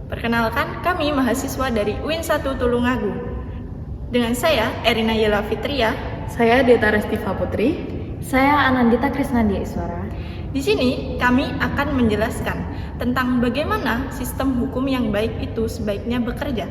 Perkenalkan, kami mahasiswa dari UIN 1 Tulungagung. Dengan saya, Erina Yela Fitria. Saya Deta Restiva Putri. Saya Anandita Krisnandia Iswara. Di sini kami akan menjelaskan tentang bagaimana sistem hukum yang baik itu sebaiknya bekerja.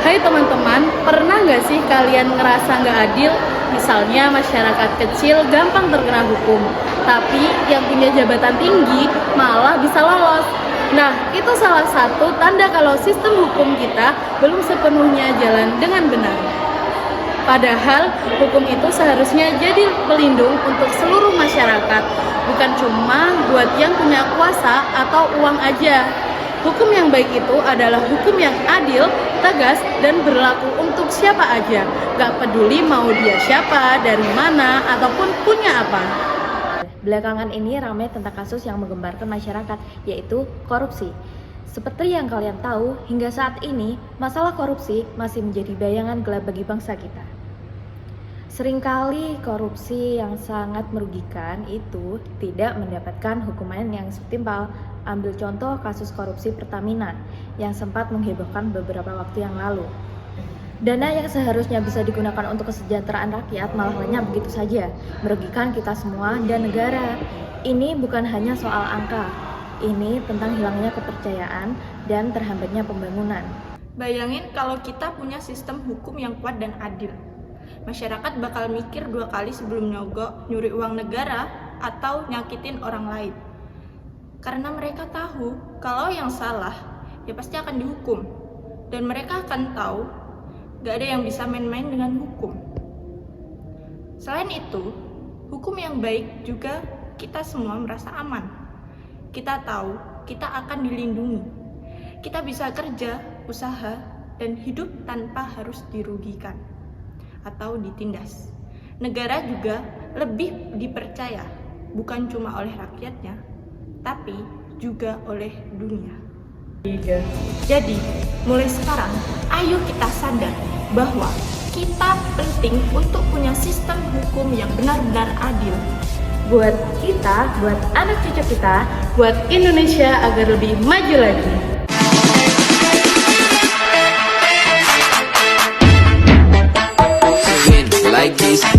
Hai teman-teman, pernah nggak sih kalian ngerasa nggak adil? Misalnya masyarakat kecil gampang terkena hukum, tapi yang punya jabatan tinggi malah bisa lolos. Nah, itu salah satu tanda kalau sistem hukum kita belum sepenuhnya jalan dengan benar. Padahal hukum itu seharusnya jadi pelindung untuk seluruh masyarakat, bukan cuma buat yang punya kuasa atau uang aja. Hukum yang baik itu adalah hukum yang adil, tegas, dan berlaku untuk siapa aja. Gak peduli mau dia siapa, dari mana, ataupun punya apa. Belakangan ini ramai tentang kasus yang menggemparkan masyarakat, yaitu korupsi. Seperti yang kalian tahu, hingga saat ini, masalah korupsi masih menjadi bayangan gelap bagi bangsa kita. Seringkali korupsi yang sangat merugikan itu tidak mendapatkan hukuman yang setimpal. Ambil contoh kasus korupsi Pertamina yang sempat menghebohkan beberapa waktu yang lalu. Dana yang seharusnya bisa digunakan untuk kesejahteraan rakyat malah lenyap begitu saja, merugikan kita semua dan negara. Ini bukan hanya soal angka, ini tentang hilangnya kepercayaan dan terhambatnya pembangunan. Bayangin kalau kita punya sistem hukum yang kuat dan adil. Masyarakat bakal mikir 2 kali sebelum nyogok, nyuri uang negara, atau nyakitin orang lain. Karena mereka tahu kalau yang salah ya pasti akan dihukum. Dan mereka akan tahu gak ada yang bisa main-main dengan hukum. Selain itu, hukum yang baik juga kita semua merasa aman. Kita tahu kita akan dilindungi. Kita bisa kerja, usaha, dan hidup tanpa harus dirugikan atau ditindas. Negara juga lebih dipercaya, bukan cuma oleh rakyatnya, tapi juga oleh dunia. Jadi, mulai sekarang, ayo kita sadar bahwa kita penting untuk punya sistem hukum yang benar-benar adil. Buat kita, buat anak cucu kita, Buat Indonesia agar lebih maju lagi. Like this.